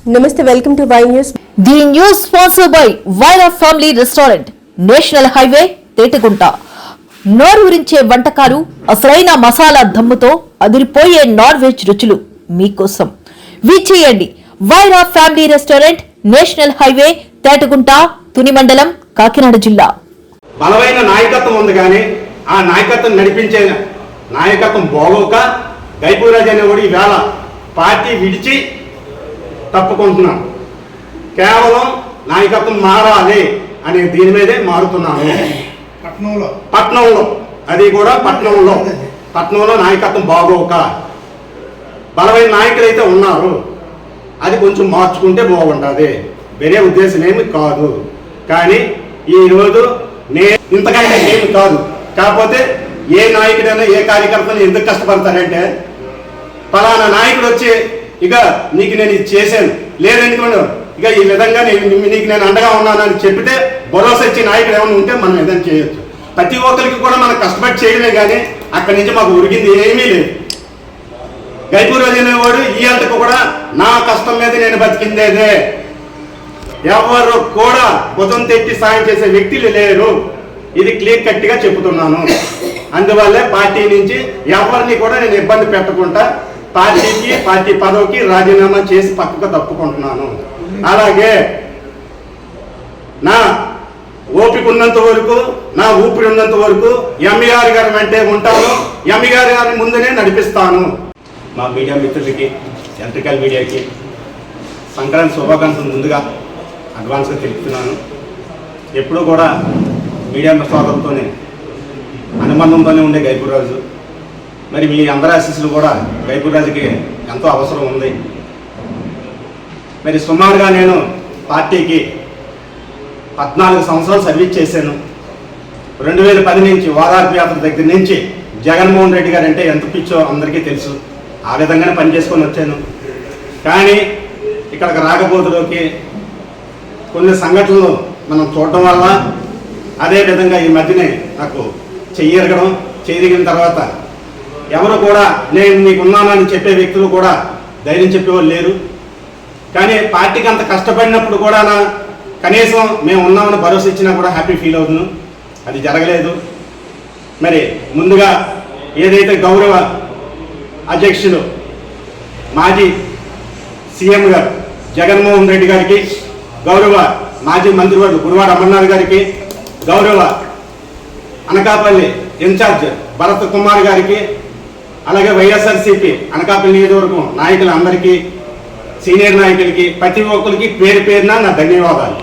Namaste, welcome to Y News. The news sponsored by Vaira Family Restaurant, National Highway, Tetegunta. నోరూరించే వంటకాలు, అసలైన మసాలా దమ్ముతో అదిరిపోయే non veg రుచులు మీకోసం. విచ్చేయండి Wyra family restaurant, national highway, Tetagunta, Tuni మండలం, కాకినాడ జిల్లా. బలమైన నాయకత్వం ఉంది కానీ ఆ నాయకత్వం నడిపించే నాయకత్వం బాగోక గైపూరాజ్ అనేవాడు ఈవేళ పార్టీ విడిచి తప్పుకుంటున్నాను. కేవలం నాయకత్వం మారాలి అనే దీని మీదే మారుతున్నాను. పట్నంలో అది కూడా పట్నంలో నాయకత్వం బాగోక బలమైన నాయకులు అయితే ఉన్నారు, అది కొంచెం మార్చుకుంటే బాగుంటుంది. వేరే ఉద్దేశం ఏమి కాదు. కానీ ఈరోజు నేను ఇంతకంటే ఏమి కాదు. కాకపోతే ఏ నాయకుడైనా ఏ కార్యకర్తను ఎందుకు కష్టపడతారంటే, ఫలానా నాయకుడు వచ్చి ఇక నీకు నేను ఇది చేశాను లేదనుకోండి, ఇక ఈ విధంగా నీకు నేను అండగా ఉన్నానని చెప్పితే భరోసా ఇచ్చే నాయకుడు ఏమైనా ఉంటే మనం ఏదైనా చేయొచ్చు. ప్రతి ఒక్కరికి కూడా మనం కష్టపడి చేయడమే కానీ అక్కడి నుంచి మాకు ఉరిగింది ఏమీ లేదు. గైపూరాజ్ అనేవాడు ఈ అంతకు కూడా నా కష్టం మీద నేను బతికిందేదే. ఎవరు కూడా భుజం తెచ్చి సాయం చేసే వ్యక్తులు లేరు. ఇది క్లియర్ కట్గా చెబుతున్నాను. అందువల్లే పార్టీ నుంచి ఎవరిని కూడా నేను ఇబ్బంది పెట్టకుండా పార్టీ పదవికి రాజీనామా చేసి పక్కకు తప్పుకుంటున్నాను. అలాగే నా ఓపిక ఉన్నంత వరకు, నా ఊపిరి ఉన్నంత వరకు ఎంఈఆర్ గారి వెంటే ఉంటాను. ఎంఈఆర్ గారి ముందునే నడిపిస్తాను. మా మీడియా మిత్రులకి, ఎలక్ట్రికల్ మీడియాకి సంక్రాంతి శుభాకాంక్షలు ముందుగా అడ్వాన్స్గా తెలుపుతున్నాను. ఎప్పుడూ కూడా మీడియా సోదరులతోనే అనుబంధంతోనే ఉండే గైపూరాజు. మరి మీ అందరి ఆశీస్సులు కూడా గైపూరాజుకి ఎంతో అవసరం ఉంది. మరి సుమారుగా నేను పార్టీకి 14 సంవత్సరాలు సర్వీస్ చేశాను. 2010 నుంచి ఓదార్పు యాత్ర దగ్గర నుంచి జగన్మోహన్ రెడ్డి గారు అంటే ఎంత పిచ్చో అందరికీ తెలుసు. ఆ విధంగానే పనిచేసుకొని వచ్చాను. కానీ ఇక్కడికి రాకపోతులోకి కొన్ని సంఘటనలు మనం చూడటం వల్ల, అదేవిధంగా ఈ మధ్యనే నాకు చేయగలిగిన తర్వాత ఎవరు కూడా నేను నీకున్నానని చెప్పే వ్యక్తులు కూడా ధైర్యం చెప్పేవాళ్ళు లేరు. కానీ పార్టీకి అంత కష్టపడినప్పుడు కూడా కనీసం మేము ఉన్నామని భరోసా ఇచ్చినా కూడా హ్యాపీ ఫీల్ అవుతున్నాను. అది జరగలేదు. మరి ముందుగా ఏదైతే గౌరవ అధ్యక్షులు మాజీ సీఎం గారు జగన్మోహన్ రెడ్డి గారికి, గౌరవ మాజీ మంత్రివర్యులు గుడివాడ అమర్నాథ్ గారికి, గౌరవ అనకాపల్లి ఇన్ఛార్జ్ భరత్ కుమార్ గారికి, అలాగే వైఎస్ఆర్సీపీ అనకాపల్లి నియోజకవర్గం నాయకులందరికీ, సీనియర్ నాయకులకి, ప్రతి ఒక్కరికి పేరు పేరున నా ధన్యవాదాలు.